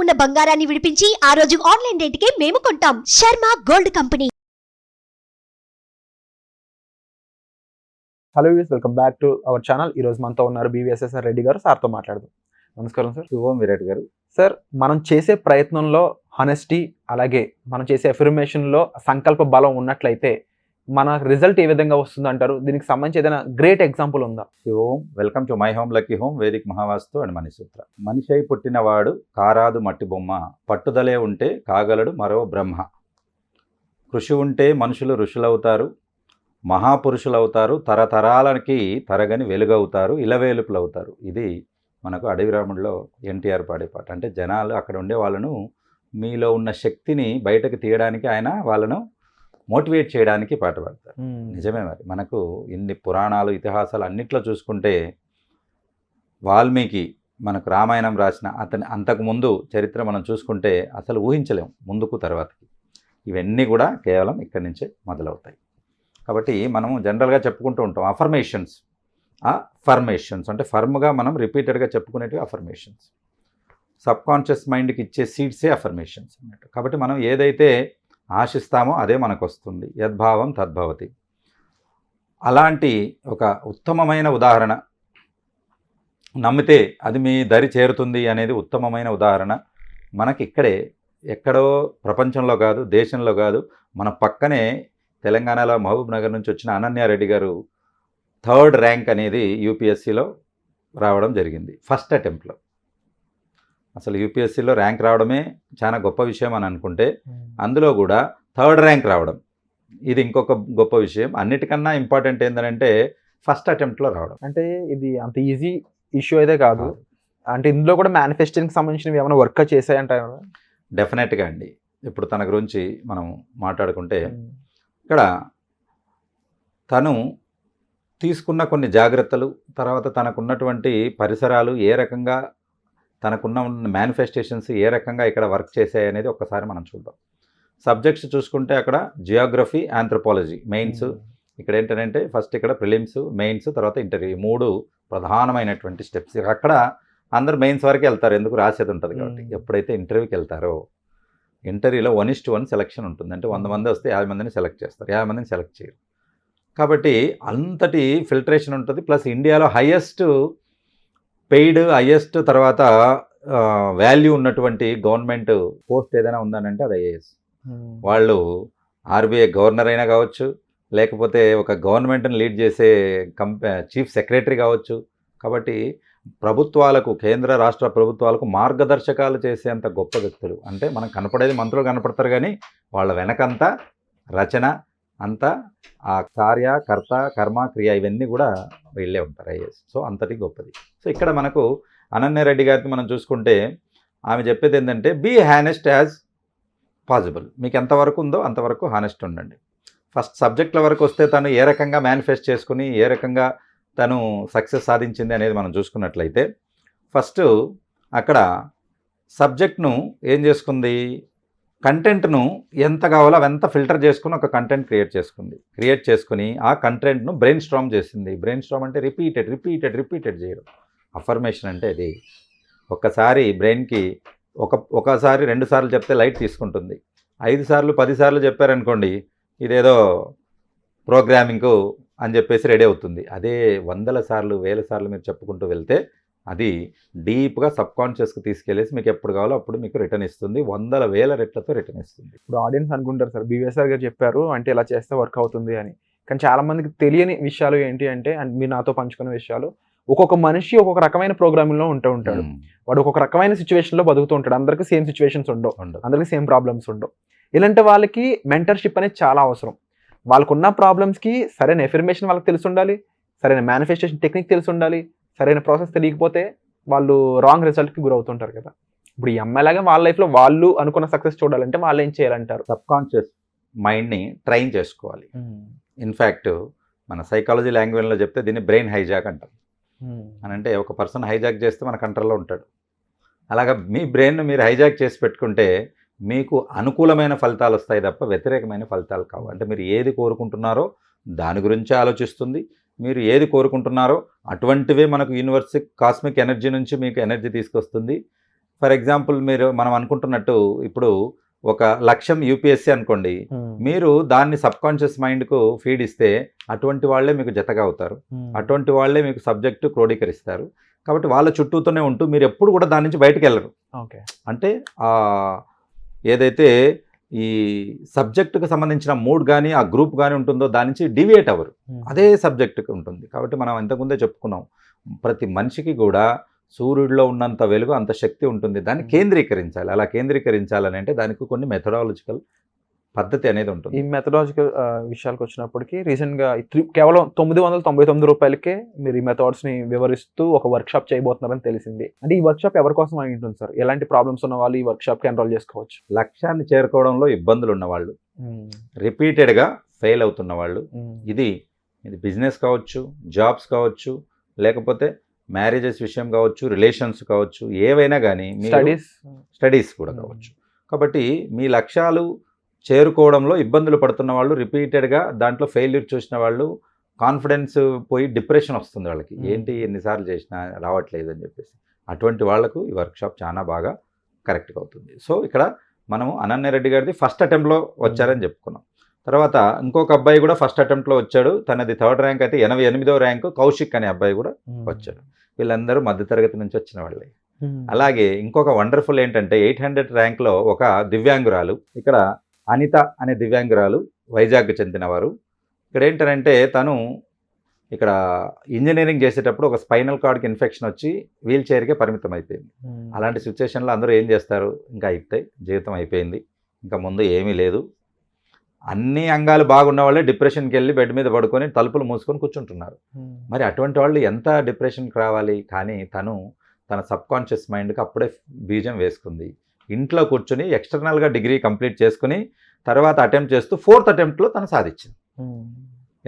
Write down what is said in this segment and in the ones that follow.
ఉన్న బంగారాన్ని విడిపించి ఆ రోజు ఆన్లైన్ రేటుకే మేము కొంటాం. Sharma gold company. Hello views, welcome back to our channel. ఈ రోజు మనతో ఉన్నారు బీవీఎస్ఎస్ఆర్ రెడ్డి గారు. సార్తో మాట్లాడదాం. నమస్కారం సార్. శుభం విరాట్ గారు. సార్, మనం చేసే ప్రయత్నంలో హానెస్టీ, అలాగే మనం చేసే అఫర్మేషన్లో సంకల్ప బలం ఉన్నట్లయితే మన రిజల్ట్ ఏ విధంగా వస్తుంది అంటారు? దీనికి సంబంధించి ఏదైనా గ్రేట్ ఎగ్జాంపుల్ ఉందా? శుభం. Welcome to my home lucky home, Vedic Mahavastu and Manisutra. మనిషి అయి పుట్టినవాడు కారాదు మట్టి బొమ్మ, పట్టుదలే ఉంటే కాగలడు మరో బ్రహ్మ. కృషి ఉంటే మనుషులు ఋషులవుతారు, మహాపురుషులవుతారు, తరతరాలకి తరగని వెలుగవుతారు, ఇలవేలుపులవుతారు. ఇది మనకు అడవి రాముడిలో ఎన్టీఆర్ పాడే పాట. అంటే జనాలు అక్కడ ఉండే వాళ్ళను, మీలో ఉన్న శక్తిని బయటకు తీయడానికి ఆయన వాళ్ళను మోటివేట్ చేయడానికి పాట పాడతారు. నిజమే. మరి మనకు ఇన్ని పురాణాలు, ఇతిహాసాలు అన్నిట్లో చూసుకుంటే వాల్మీకి మనకు రామాయణం రాసిన అంతకుముందు చరిత్ర మనం చూసుకుంటే అసలు ఊహించలేం ముందుకు తర్వాతకి. ఇవన్నీ కూడా కేవలం ఇక్కడి నుంచే మొదలవుతాయి. కాబట్టి మనము జనరల్గా చెప్పుకుంటూ ఉంటాం అఫర్మేషన్స్. ఫర్మేషన్స్ అంటే ఫర్మ్గా మనం రిపీటెడ్గా చెప్పుకునేటివి అఫర్మేషన్స్. సబ్కాన్షియస్ మైండ్కి ఇచ్చే సీడ్సే అఫర్మేషన్స్ అన్నట్టు. కాబట్టి మనం ఏదైతే ఆశిస్తామో అదే మనకు వస్తుంది. యద్భావం తద్భవతి. అలాంటి ఒక ఉత్తమమైన ఉదాహరణ, నమ్మితే అది మీ దరి చేరుతుంది అనేది ఉత్తమమైన ఉదాహరణ మనకి ఇక్కడే, ఎక్కడో ప్రపంచంలో కాదు, దేశంలో కాదు, మన పక్కనే తెలంగాణలో మహబూబ్ నగర్ నుంచి వచ్చిన అనన్యారెడ్డి గారు 3rd ర్యాంక్ అనేది యూపీఎస్సీలో రావడం జరిగింది. ఫస్ట్ అటెంప్ట్లో. అసలు యూపీఎస్సీలో ర్యాంక్ రావడమే చాలా గొప్ప విషయం అని అనుకుంటే, అందులో కూడా 3rd ర్యాంక్ రావడం ఇది ఇంకొక గొప్ప విషయం. అన్నిటికన్నా ఇంపార్టెంట్ ఏంటంటే ఫస్ట్ అటెంప్ట్లో రావడం. అంటే ఇది అంత ఈజీ ఇష్యూ అయితే కాదు. అంటే ఇందులో కూడా మేనిఫెస్టింగ్కి సంబంధించినవి ఏమైనా వర్క్ చేశాయంటారు? డెఫినెట్గా అండి. ఇప్పుడు తన గురించి మనం మాట్లాడుకుంటే, ఇక్కడ తను తీసుకున్న కొన్ని జాగ్రత్తలు, తర్వాత తనకున్నటువంటి పరిసరాలు ఏ రకంగా, తనకున్న మేనిఫెస్టేషన్స్ ఏ రకంగా ఇక్కడ వర్క్ చేశాయి అనేది ఒక్కసారి మనం చూద్దాం. సబ్జెక్ట్స్ చూసుకుంటే అక్కడ జియోగ్రఫీ, ఆంథ్రోపాలజీ మెయిన్స్. ఇక్కడ ఏంటంటే ఫస్ట్ ఇక్కడ ప్రిలిమ్స్, మెయిన్స్, తర్వాత ఇంటర్వ్యూ. 3 ప్రధానమైనటువంటి స్టెప్స్. అక్కడ అందరు మెయిన్స్ వరకు వెళ్తారు, ఎందుకు రాసేది ఉంటుంది కాబట్టి. ఎప్పుడైతే ఇంటర్వ్యూకి వెళ్తారో, ఇంటర్వ్యూలో 1:1 సెలక్షన్ ఉంటుంది. అంటే 100 మంది వస్తే 50 మందిని సెలెక్ట్ చేస్తారు, 50 మందిని సెలెక్ట్ చేయరు. కాబట్టి అంతటి ఫిల్టరేషన్ ఉంటుంది. ప్లస్ ఇండియాలో హయ్యెస్ట్ పెయిడ్, హయ్యెస్ట్ తర్వాత వాల్యూ ఉన్నటువంటి గవర్నమెంట్ పోస్ట్ ఏదైనా ఉందనంటే అది ఐఏఎస్. వాళ్ళు ఆర్బీఐ గవర్నర్ అయినా కావచ్చు, లేకపోతే ఒక గవర్నమెంట్ని లీడ్ చేసే చీఫ్ సెక్రటరీ కావచ్చు. కాబట్టి ప్రభుత్వాలకు, కేంద్ర రాష్ట్ర ప్రభుత్వాలకు మార్గదర్శకాలు చేసేంత గొప్ప వ్యక్తులు. అంటే మనకు కనపడేది మంత్రులు కనపడతారు, కానీ వాళ్ళ వెనకంతా రచన అంతా, ఆ కార్య, కర్త, కర్మ, క్రియ ఇవన్నీ కూడా వీళ్ళే ఉంటారు ఐఏఎస్. సో అంతటి గొప్పది. సో ఇక్కడ మనకు అనన్యారెడ్డి గారికి మనం చూసుకుంటే ఆమె చెప్పేది ఏంటంటే, బీ హానెస్ట్ యాజ్ పాసిబుల్. మీకు ఎంతవరకు ఉందో అంతవరకు హానెస్ట్ ఉండండి. ఫస్ట్ సబ్జెక్టుల వరకు వస్తే తను ఏ రకంగా మేనిఫెస్ట్ చేసుకుని ఏ రకంగా తను సక్సెస్ సాధించింది అనేది మనం చూసుకున్నట్లయితే, ఫస్ట్ అక్కడ సబ్జెక్ట్ను ఏం చేసుకుంది, కంటెంట్ను ఎంత కావాలో అవంతా ఫిల్టర్ చేసుకుని ఒక కంటెంట్ క్రియేట్ చేసుకుని ఆ కంటెంట్ను బ్రెయిన్ స్ట్రామ్ చేసింది. బ్రెయిన్ స్ట్రామ్ అంటే రిపీటెడ్ చేయడం. అఫర్మేషన్ అంటే అది. ఒక్కసారి బ్రెయిన్కి ఒకసారి 2 సార్లు చెప్తే లైట్ తీసుకుంటుంది. 5 సార్లు 10 సార్లు చెప్పారనుకోండి, ఇదేదో ప్రోగ్రామింగ్కు అని చెప్పేసి రెడీ అవుతుంది. అదే 100 సార్లు 1000 సార్లు మీరు చెప్పుకుంటూ వెళ్తే అది డీప్గా సబ్కాన్షియస్కి తీసుకెళ్ళేసి మీకు ఎప్పుడు కావాలో అప్పుడు మీకు రిటర్న్ ఇస్తుంది. 100,000 రెట్లతో రిటర్న్ ఇస్తుంది. ఇప్పుడు ఆడియన్స్ అనుకుంటారు, సార్ బీవీఎస్ఆర్ గారు చెప్పారు అంటే ఇలా చేస్తే వర్క్ అవుతుంది అని. కానీ చాలామందికి తెలియని విషయాలు ఏంటి అంటే, మీరు నాతో పంచుకునే విషయాలు, ఒక్కొక్క మనిషి ఒక్కొక్క రకమైన ప్రోగ్రామింగ్లో ఉంటాడు. వాడు ఒక్కొక్క రకమైన సిచ్యువేషన్లో బతుకుతూ ఉంటాడు. అందరికీ సేమ్ సిచ్యువేషన్స్ ఉండవు, అందరికీ సేమ్ ప్రాబ్లమ్స్ ఉండవు. ఇలాంటి వాళ్ళకి మెంటర్షిప్ అనేది చాలా అవసరం. వాళ్ళకున్న ప్రాబ్లమ్స్కి సరైన ఎఫర్మేషన్ వాళ్ళకి తెలిసి ఉండాలి, సరైన మేనిఫెస్టేషన్ టెక్నిక్ తెలిసి ఉండాలి. సరైన ప్రాసెస్ తెలియకపోతే వాళ్ళు రాంగ్ రిజల్ట్కి గురవుతుంటారు కదా. ఇప్పుడు ఈ అమ్మాయిలాగా వాళ్ళ లైఫ్లో వాళ్ళు అనుకున్న సక్సెస్ చూడాలంటే వాళ్ళు ఏం చేయాలంటారు? సబ్కాన్షియస్ మైండ్ని ట్రైన్ చేసుకోవాలి. ఇన్ఫ్యాక్ట్ మన సైకాలజీ లాంగ్వేజ్లో చెప్తే దీన్ని బ్రెయిన్ హైజాక్ అంటాం. అని అంటే ఒక పర్సన్ హైజాక్ చేస్తే మన కంట్రోల్లో ఉంటాడు. అలాగా మీ బ్రెయిన్ను మీరు హైజాక్ చేసి పెట్టుకుంటే మీకు అనుకూలమైన ఫలితాలు వస్తాయి తప్ప వ్యతిరేకమైన ఫలితాలు కావు. అంటే మీరు ఏది కోరుకుంటున్నారో దాని గురించి ఆలోచిస్తుంది, మీరు ఏది కోరుకుంటున్నారో అటువంటివే మనకు యూనివర్స్ కాస్మిక్ ఎనర్జీ నుంచి మీకు ఎనర్జీ తీసుకొస్తుంది. ఫర్ ఎగ్జాంపుల్ మనం అనుకుంటున్నట్టు ఇప్పుడు ఒక లక్ష్యం యూపీఎస్సీ అనుకోండి, మీరు దాన్ని సబ్కాన్షియస్ మైండ్కు ఫీడ్ ఇస్తే అటువంటి వాళ్ళే మీకు జతగా అవుతారు, అటువంటి వాళ్ళే మీకు సబ్జెక్టు క్రోడీకరిస్తారు. కాబట్టి వాళ్ళ చుట్టూతోనే ఉంటూ మీరు ఎప్పుడు కూడా దాని నుంచి బయటకు వెళ్ళరు. ఓకే. అంటే ఏదైతే ఈ సబ్జెక్టుకు సంబంధించిన మూడ్ కానీ ఆ గ్రూప్ కానీ ఉంటుందో దాని నుంచి డివియేట్ అవ్వరు, అదే సబ్జెక్టుకి ఉంటుంది. కాబట్టి మనం ఇంతకుముందే చెప్పుకున్నాం, ప్రతి మనిషికి కూడా సూర్యుడిలో ఉన్నంత వెలుగు అంత శక్తి ఉంటుంది, దాన్ని కేంద్రీకరించాలి. అలా కేంద్రీకరించాలని అంటే దానికి కొన్ని మెథడాలజికల్ పద్ధతి అనేది ఉంటుంది. ఈ మెథడాలజికల్ విషయాలకు వచ్చినప్పటికీ రీసెంట్గా కేవలం 999 రూపాయలకే మీరు ఈ మెథడ్స్ని వివరిస్తూ ఒక వర్క్షాప్ చేయబోతున్నారని తెలిసింది. అంటే ఈ వర్క్షాప్ ఎవరి కోసం అయి ఉంటుంది సార్? ఎలాంటి ప్రాబ్లమ్స్ ఉన్న వాళ్ళు ఈ వర్క్షాప్కి ఎన్రోల్ చేసుకోవచ్చు? లక్ష్యాన్ని చేరుకోవడంలో ఇబ్బందులు ఉన్నవాళ్ళు, రిపీటెడ్గా ఫెయిల్ అవుతున్న వాళ్ళు, ఇది బిజినెస్ కావచ్చు, జాబ్స్ కావచ్చు, లేకపోతే మ్యారేజెస్ విషయం కావచ్చు, రిలేషన్స్ కావచ్చు, ఏవైనా కానీ స్టడీస్ కూడా కావచ్చు. కాబట్టి మీ లక్ష్యాలు చేరుకోవడంలో ఇబ్బందులు పడుతున్న వాళ్ళు, రిపీటెడ్గా దాంట్లో ఫెయిల్యూర్ చూసిన వాళ్ళు, కాన్ఫిడెన్స్ పోయి డిప్రెషన్ వస్తుంది వాళ్ళకి, ఏంటి ఎన్నిసార్లు చేసినా రావట్లేదు అని చెప్పేసి, అటువంటి వాళ్లకు ఈ వర్క్షాప్ చాలా బాగా కరెక్ట్గా అవుతుంది. సో ఇక్కడ మనము అనన్య రెడ్డి గారిది ఫస్ట్ అటెంప్ట్లో వచ్చారని చెప్పుకున్నాం. తర్వాత ఇంకొక అబ్బాయి కూడా ఫస్ట్ అటెంప్ట్లో వచ్చాడు, తనది 3rd ర్యాంక్ అయితే 88వ ర్యాంకు కౌశిక్ అనే అబ్బాయి కూడా వచ్చాడు. వీళ్ళందరూ మధ్యతరగతి నుంచి వచ్చిన వాళ్ళే. అలాగే ఇంకొక వండర్ఫుల్ ఏంటంటే 800 ర్యాంక్లో ఒక దివ్యాంగురాలు, ఇక్కడ అనిత అనే దివ్యాంగురాలు, వైజాగ్కి చెందినవారు. ఇక్కడ ఏంటంటే తను ఇక్కడ ఇంజనీరింగ్ చేసేటప్పుడు ఒక స్పైనల్ కార్డ్కి ఇన్ఫెక్షన్ వచ్చి వీల్ చైర్కే పరిమితం అయిపోయింది. అలాంటి సిచ్యువేషన్లో అందరూ ఏం చేస్తారు, ఇంకా అయిపోతాయి, జీవితం అయిపోయింది, ఇంకా ముందు ఏమీ లేదు, అన్ని అంగాలు బాగున్న వాళ్ళే డిప్రెషన్కి వెళ్ళి బెడ్ మీద పడుకొని తలుపులు మూసుకొని కూర్చుంటున్నారు. మరి అటువంటి వాళ్ళు ఎంత డిప్రెషన్కి రావాలి? కానీ తన సబ్కాన్షియస్ మైండ్కి అప్పుడే బీజం వేసుకుంది. ఇంట్లో కూర్చొని ఎక్స్టర్నల్గా డిగ్రీ కంప్లీట్ చేసుకుని తర్వాత అటెంప్ట్ చేస్తూ 4th అటెంప్ట్లో తను సాధించింది.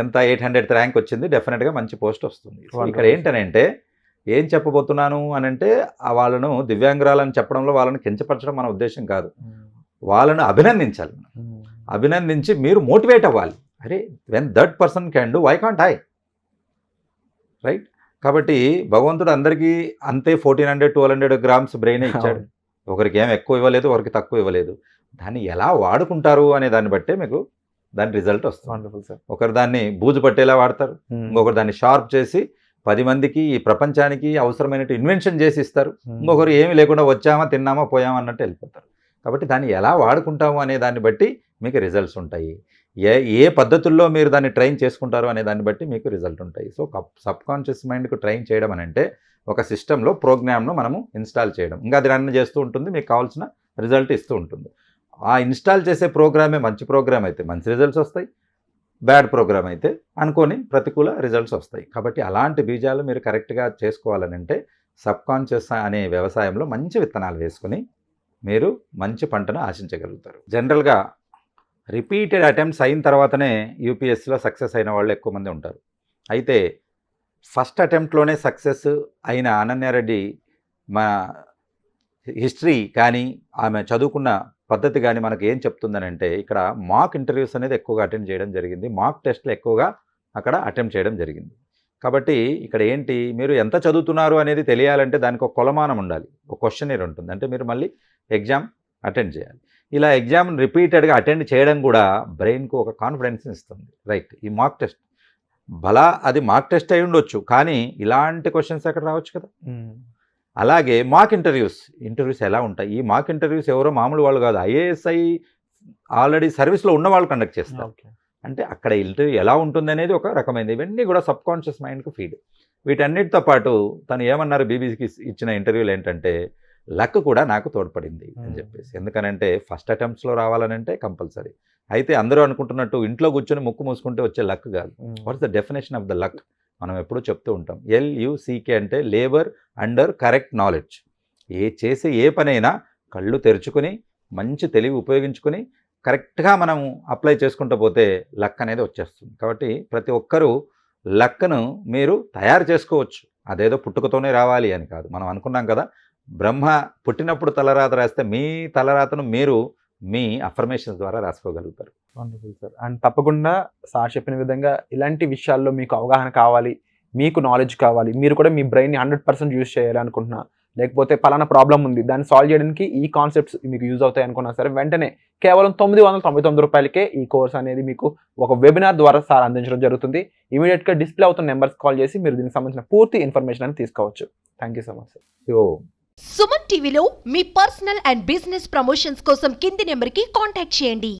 ఎంత 800th ర్యాంక్ వచ్చింది, డెఫినెట్గా మంచి పోస్ట్ వస్తుంది. ఇక్కడ ఏంటనంటే ఏం చెప్పబోతున్నాను అనంటే వాళ్ళను దివ్యాంగురాలని చెప్పడంలో వాళ్ళని కించపరచడం మన ఉద్దేశం కాదు, వాళ్ళను అభినందించాలి. అభినందించి మీరు మోటివేట్ అవ్వాలి. అరే when that person can do, why can't I, right? కాబట్టి భగవంతుడు అందరికీ అంతే 1400-1200 గ్రామ్స్ బ్రెయిన్ ఇచ్చాడు. ఒకరికి ఏం ఎక్కువ ఇవ్వలేదు, ఒకరికి తక్కువ ఇవ్వలేదు. దాన్ని ఎలా వాడుకుంటారు అనే దాన్ని బట్టే మీకు దాని రిజల్ట్ వస్తుంది. ఒకరు దాన్ని బూజు పట్టేలా వాడతారు, ఇంకొకరు దాన్ని షార్ప్ చేసి 10 మందికి ఈ ప్రపంచానికి అవసరమైనట్టు ఇన్వెన్షన్ చేసి ఇస్తారు, ఇంకొకరు ఏమీ లేకుండా వచ్చామా తిన్నామా పోయామా అన్నట్టు వెళ్ళిపోతారు. కాబట్టి దాన్ని ఎలా వాడుకుంటాము అనే దాన్ని బట్టి మీకు రిజల్ట్స్ ఉంటాయి. ఏ పద్ధతుల్లో మీరు దాన్ని ట్రైన్ చేసుకుంటారు అనే దాన్ని బట్టి మీకు రిజల్ట్ ఉంటాయి. సో సబ్కాన్షియస్ మైండ్కు ట్రైన్ చేయడం అని అంటే ఒక సిస్టంలో ప్రోగ్రామ్ను మనము ఇన్స్టాల్ చేయడం, ఇంకా అది రన్ చేస్తూ ఉంటుంది, మీకు కావాల్సిన రిజల్ట్ ఇస్తూ ఉంటుంది. ఆ ఇన్స్టాల్ చేసే ప్రోగ్రామే మంచి ప్రోగ్రామ్ అయితే మంచి రిజల్ట్స్ వస్తాయి, బ్యాడ్ ప్రోగ్రామ్ అయితే అనుకోని ప్రతికూల రిజల్ట్స్ వస్తాయి. కాబట్టి అలాంటి బీజాలు మీరు కరెక్ట్గా చేసుకోవాలని అంటే సబ్కాన్షియస్ అనే వ్యవసాయంలో మంచి విత్తనాలు వేసుకుని మీరు మంచి పంటను ఆశించగలుగుతారు. జనరల్గా రిపీటెడ్ అటెంప్ట్స్ అయిన తర్వాతనే యూపీఎస్సీలో సక్సెస్ అయిన వాళ్ళు ఎక్కువ మంది ఉంటారు. అయితే ఫస్ట్ అటెంప్ట్లోనే సక్సెస్ అయిన అనన్యారెడ్డి మన హిస్టరీ కానీ ఆమె చదువుకున్న పద్ధతి కానీ మనకు ఏం చెప్తుందనంటే, ఇక్కడ మాక్ ఇంటర్వ్యూస్ అనేది ఎక్కువగా అటెండ్ చేయడం జరిగింది, మాక్ టెస్ట్లు ఎక్కువగా అక్కడ అటెంప్ట్ చేయడం జరిగింది. కాబట్టి ఇక్కడ ఏంటి, మీరు ఎంత చదువుతున్నారు అనేది తెలియాలంటే దానికి ఒక కొలమానం ఉండాలి, ఒక క్వశ్చనర్ ఉంటుంది, అంటే మీరు మళ్ళీ ఎగ్జామ్ అటెండ్ చేయాలి. ఇలా ఎగ్జామ్ రిపీటెడ్గా అటెండ్ చేయడం కూడా బ్రెయిన్కు ఒక కాన్ఫిడెన్స్ ఇస్తుంది, రైట్? ఈ మాక్ టెస్ట్ అది మాక్ టెస్ట్ అయి ఉండొచ్చు, కానీ ఇలాంటి క్వశ్చన్స్ అక్కడ రావచ్చు కదా. అలాగే మాక్ ఇంటర్వ్యూస్ ఎలా ఉంటాయి? ఈ మాక్ ఇంటర్వ్యూస్ ఎవరో మామూలు వాళ్ళు కాదు, ఐఏఎస్ఐ ఆల్రెడీ సర్వీస్లో ఉన్న వాళ్ళు కండక్ట్ చేస్తారు. అంటే అక్కడ ఇంటర్వ్యూ ఎలా ఉంటుంది అనేది ఒక రకమైనది. ఇవన్నీ కూడా సబ్కాన్షియస్ మైండ్కు ఫీడ్. వీటన్నిటితో పాటు తను ఏమన్నారు బీబీసీకి ఇచ్చిన ఇంటర్వ్యూలు ఏంటంటే, లక్ కూడా నాకు తోడ్పడింది అని చెప్పేసి. ఎందుకనంటే ఫస్ట్ అటెంప్ట్స్లో రావాలనంటే కంపల్సరీ. అయితే అందరూ అనుకుంటున్నట్టు ఇంట్లో కూర్చొని ముక్కు మూసుకుంటే వచ్చే లక్ కాదు. What's the definition of the luck? మనం ఎప్పుడూ చెప్తూ ఉంటాం, LUCK అంటే లేబర్ అండర్ కరెక్ట్ నాలెడ్జ్. చేసే ఏ పనైనా కళ్ళు తెరుచుకొని మంచి తెలివి ఉపయోగించుకొని కరెక్ట్గా మనం అప్లై చేసుకుంటూ పోతే లక్ అనేది వచ్చేస్తుంది. కాబట్టి ప్రతి ఒక్కరూ లక్ను మీరు తయారు చేసుకోవచ్చు, అదేదో పుట్టుకతోనే రావాలి అని కాదు. మనం అనుకున్నాం కదా, బ్రహ్మ పుట్టినప్పుడు తలరాత రాస్తే మీ తలరాతను మీరు మీ అఫర్మేషన్స్ ద్వారా రాసుకోగలుగుతారు. Wonderful sir. అండ్ తప్పకుండా సార్ చెప్పిన విధంగా ఇలాంటి విషయాల్లో మీకు అవగాహన కావాలి, మీకు నాలెడ్జ్ కావాలి, మీరు కూడా మీ బ్రెయిన్ని 100% యూజ్ చేయాలి అనుకుంటున్నా, లేకపోతే పలానా ప్రాబ్లం ఉంది దాన్ని సాల్వ్ చేయడానికి ఈ కాన్సెప్ట్స్ మీకు యూజ్ అవుతాయి అనుకున్నా సరే వెంటనే కేవలం 999 రూపాయలకే ఈ కోర్స్ అనేది మీకు ఒక వెబినార్ ద్వారా సార్ అందించడం జరుగుతుంది. ఇమీడియట్గా డిస్ప్లే అవుతున్న నెంబర్స్ కాల్ చేసి మీరు దీనికి సంబంధించిన పూర్తి ఇన్ఫర్మేషన్ అని తీసుకోవచ్చు. Thank you so much sir. Suman టీవీలో మీ పర్సనల్ అండ్ బిజినెస్ ప్రమోషన్స్ కోసం కింది నెంబర్కి కాంటాక్ట్ చేయండి.